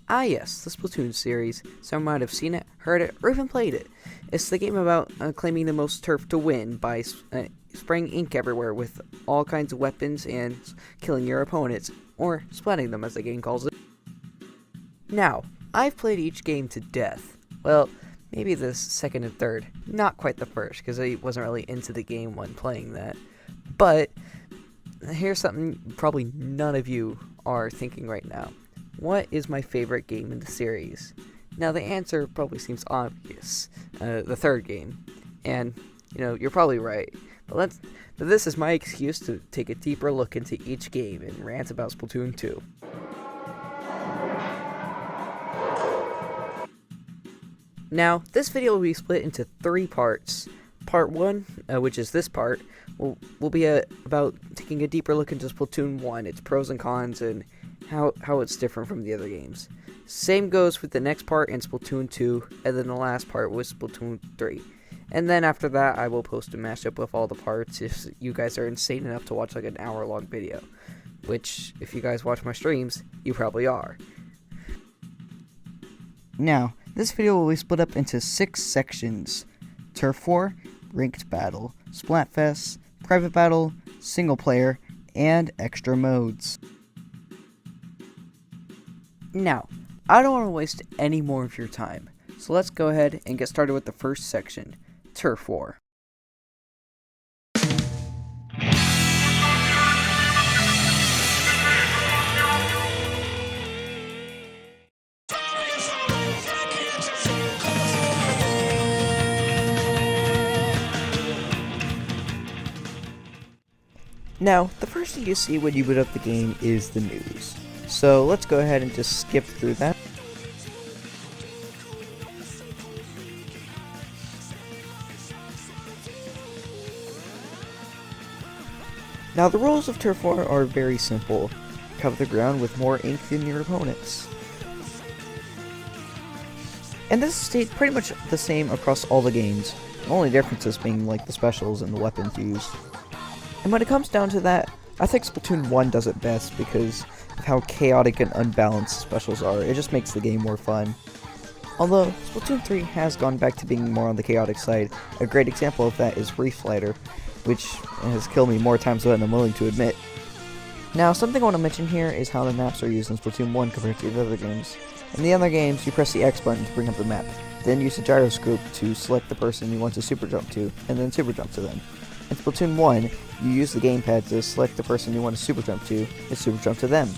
Ah yes, the Splatoon series. Some might have seen it, heard it, or even played it. It's the game about claiming the most turf to win by spraying ink everywhere with all kinds of weapons and killing your opponents, or splatting them as the game calls it. Now, I've played each game to death. Well, maybe the second and third. Not quite the first, because I wasn't really into the game when playing that. But, here's something probably none of you are thinking right now. What is my favorite game in the series? Now, the answer probably seems obvious. The third game. And, you're probably right. But this is my excuse to take a deeper look into each game and rant about Splatoon 2. Now, this video will be split into 3 parts. Part 1, which is this part, will be about taking a deeper look into Splatoon 1, its pros and cons, and how it's different from the other games. Same goes with the next part in Splatoon 2, and then the last part was Splatoon 3. And then after that, I will post a mashup with all the parts if you guys are insane enough to watch like an hour-long video. Which, if you guys watch my streams, you probably are. Now, this video will be split up into 6 sections. Turf War, Ranked Battle, Splatfest, Private Battle, Single Player, and Extra Modes. Now, I don't want to waste any more of your time, so let's go ahead and get started with the first section, Turf War. Now, the first thing you see when you boot up the game is the news. So let's go ahead and just skip through that. Now, the rules of Turf War are very simple. Cover the ground with more ink than your opponents. And this stayed pretty much the same across all the games, the only differences being like the specials and the weapons used. And when it comes down to that, I think Splatoon 1 does it best because of how chaotic and unbalanced specials are. It just makes the game more fun. Although, Splatoon 3 has gone back to being more on the chaotic side. A great example of that is Reef Slider, which has killed me more times than I'm willing to admit. Now, something I want to mention here is how the maps are used in Splatoon 1 compared to the other games. In the other games, you press the X button to bring up the map, then use the gyroscope to select the person you want to super jump to, and then super jump to them. In Splatoon 1, you use the gamepad to select the person you want to super jump to, and super jump to them.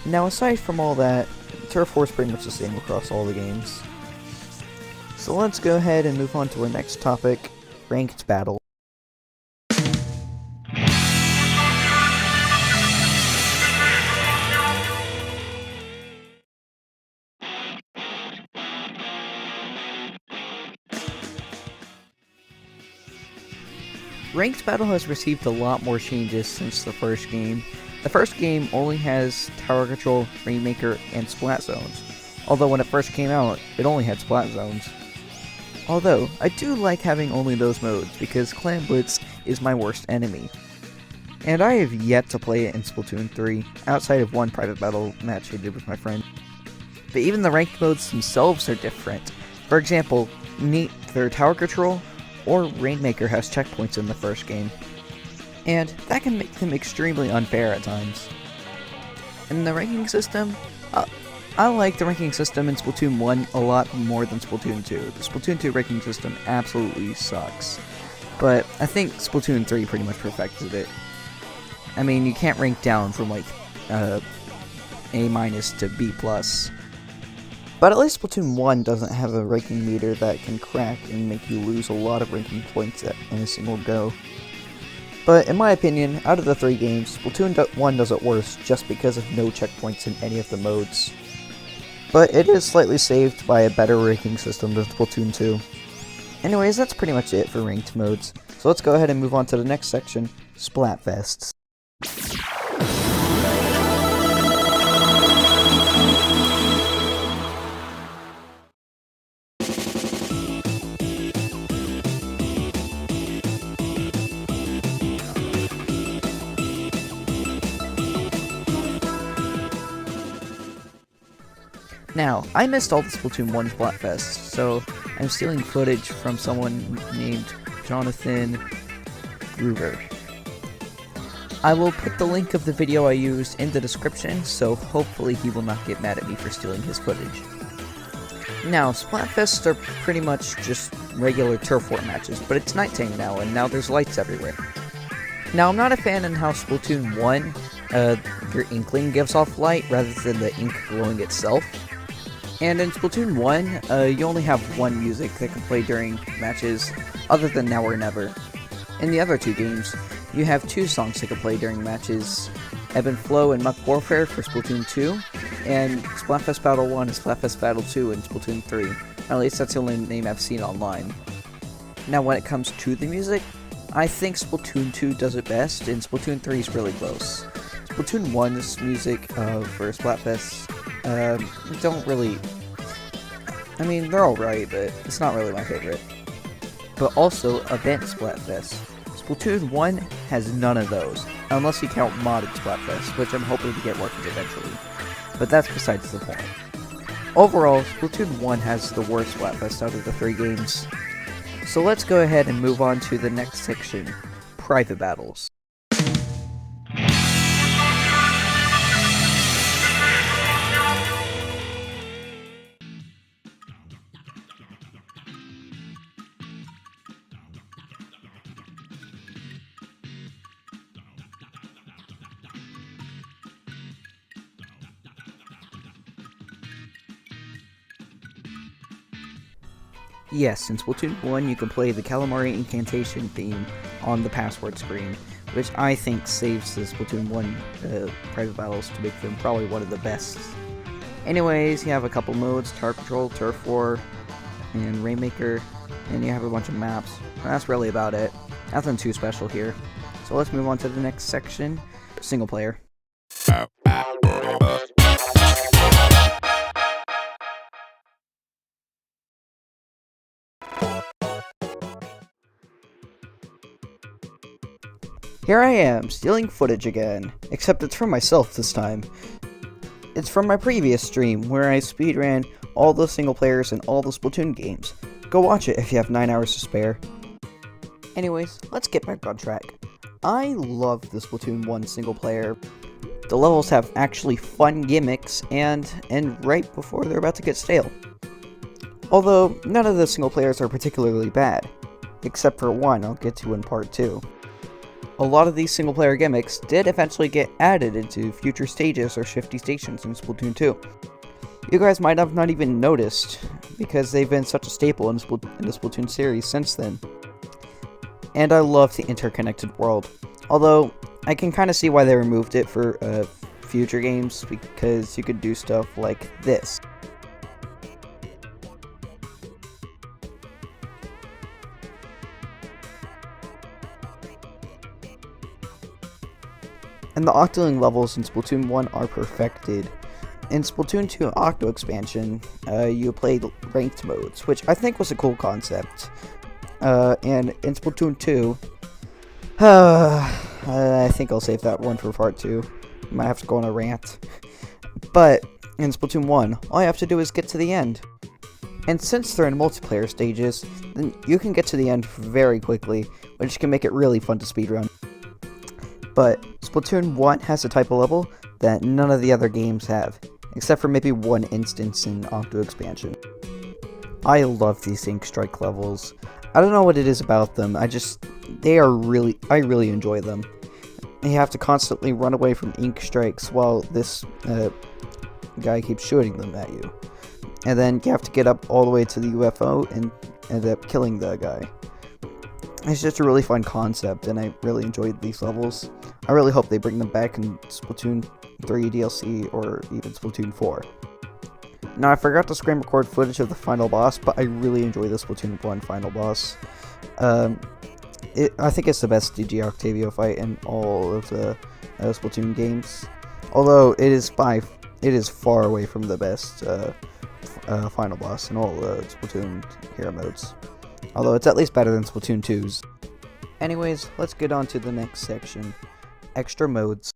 Now, aside from all that, Turf War is pretty much the same across all the games. So let's go ahead and move on to our next topic, Ranked Battle. Ranked Battle has received a lot more changes since the first game. The first game only has Tower Control, Rainmaker, and Splat Zones. Although when it first came out, it only had Splat Zones. Although, I do like having only those modes, because Clan Blitz is my worst enemy. And I have yet to play it in Splatoon 3, outside of one private battle match I did with my friend. But even the ranked modes themselves are different. For example, neither Tower Control or Rainmaker has checkpoints in the first game. And that can make them extremely unfair at times. In the ranking system, I like the ranking system in Splatoon 1 a lot more than Splatoon 2. The Splatoon 2 ranking system absolutely sucks. But I think Splatoon 3 pretty much perfected it. I mean, you can't rank down from like A- to B+. But at least Splatoon 1 doesn't have a ranking meter that can crack and make you lose a lot of ranking points in a single go. But in my opinion, out of the 3 games, Splatoon 1 does it worse just because of no checkpoints in any of the modes. But it is slightly saved by a better ranking system than Splatoon 2. Anyways, that's pretty much it for ranked modes. So let's go ahead and move on to the next section, Splatfest. Now, I missed all the Splatoon 1 Splatfest, so I'm stealing footage from someone named Jonathan Groover. I will put the link of the video I used in the description, so hopefully he will not get mad at me for stealing his footage. Now, Splatfests are pretty much just regular turf war matches, but it's nighttime now, and now there's lights everywhere. Now, I'm not a fan in how Splatoon 1, your inkling gives off light rather than the ink glowing itself. And in Splatoon 1, you only have one music that can play during matches, other than Now or Never. In the other two games, you have two songs that can play during matches, Ebb and Flow and Muck Warfare for Splatoon 2, and Splatfest Battle 1 and Splatfest Battle 2 in Splatoon 3. At least that's the only name I've seen online. Now when it comes to the music, I think Splatoon 2 does it best, and Splatoon 3 is really close. Splatoon 1's music for Splatfest don't really... I mean, they're alright, but it's not really my favorite. But also, Event Splatfest. Splatoon 1 has none of those, unless you count modded Splatfest, which I'm hoping to get working eventually. But that's besides the point. Overall, Splatoon 1 has the worst Splatfest out of the three games. So let's go ahead and move on to the next section, Private Battles. Yes, in Splatoon 1 you can play the Calamari Incantation theme on the password screen, which I think saves the Splatoon 1 private battles to make them probably one of the best. Anyways, you have a couple modes, Tower Control, Turf War, and Rainmaker, and you have a bunch of maps. And that's really about it. Nothing too special here. So let's move on to the next section, single player. Here I am, stealing footage again, except it's from myself this time. It's from my previous stream, where I speedran all the single players in all the Splatoon games. Go watch it if you have 9 hours to spare. Anyways, let's get back on track. I love the Splatoon 1 single player. The levels have actually fun gimmicks and end right before they're about to get stale. Although, none of the single players are particularly bad, except for one I'll get to in part 2. A lot of these single-player gimmicks did eventually get added into future stages or shifty stations in Splatoon 2. You guys might have not even noticed, because they've been such a staple in the Splatoon series since then. And I love the interconnected world, although I can kind of see why they removed it for future games, because you could do stuff like this. And the Octoling levels in Splatoon 1 are perfected. In Splatoon 2 Octo Expansion, you played ranked modes, which I think was a cool concept. And in Splatoon 2, I think I'll save that one for part 2. Might have to go on a rant. But in Splatoon 1, all you have to do is get to the end. And since they're in multiplayer stages, then you can get to the end very quickly, which can make it really fun to speedrun. But Splatoon 1 has a type of level that none of the other games have, except for maybe one instance in Octo Expansion. I love these Ink Strike levels. I don't know what it is about them, I really enjoy them. You have to constantly run away from Ink Strikes while this guy keeps shooting them at you. And then you have to get up all the way to the UFO and end up killing the guy. It's just a really fun concept, and I really enjoyed these levels. I really hope they bring them back in Splatoon 3 DLC or even Splatoon 4. Now, I forgot to screen record footage of the final boss, but I really enjoy the Splatoon 1 final boss. I think it's the best DG Octavio fight in all of the Splatoon games. Although it is far away from the best final boss in all the Splatoon hero modes. Although it's at least better than Splatoon 2's. Anyways, let's get on to the next section. Extra modes.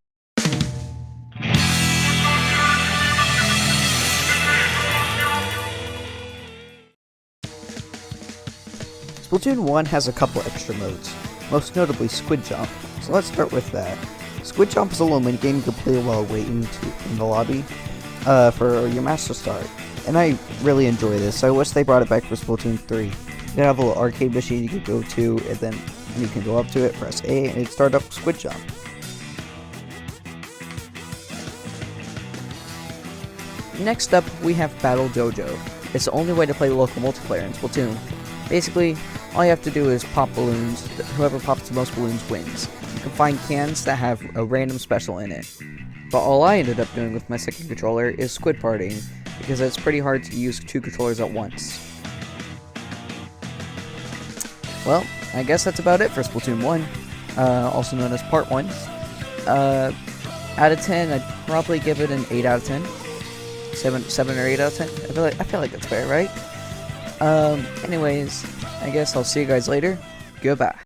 Splatoon 1 has a couple extra modes, most notably Squid Jump, so let's start with that. Squid Jump is a little minigame you can play while waiting in the lobby for your match to start, and I really enjoy this, so I wish they brought it back for Splatoon 3. You can have a little arcade machine you can go to, and then you can go up to it, press A, and it starts up Squid Jump. Next up, we have Battle Dojo. It's the only way to play local multiplayer in Splatoon. Basically, all you have to do is pop balloons. Whoever pops the most balloons wins. You can find cans that have a random special in it. But all I ended up doing with my second controller is squid partying, because it's pretty hard to use 2 controllers at once. Well, I guess that's about it for Splatoon 1, also known as Part 1. Out of 10, I'd probably give it an 8 out of 10. 7 or 8 out of 10. I feel like that's fair, right? Anyways, I guess I'll see you guys later. Goodbye.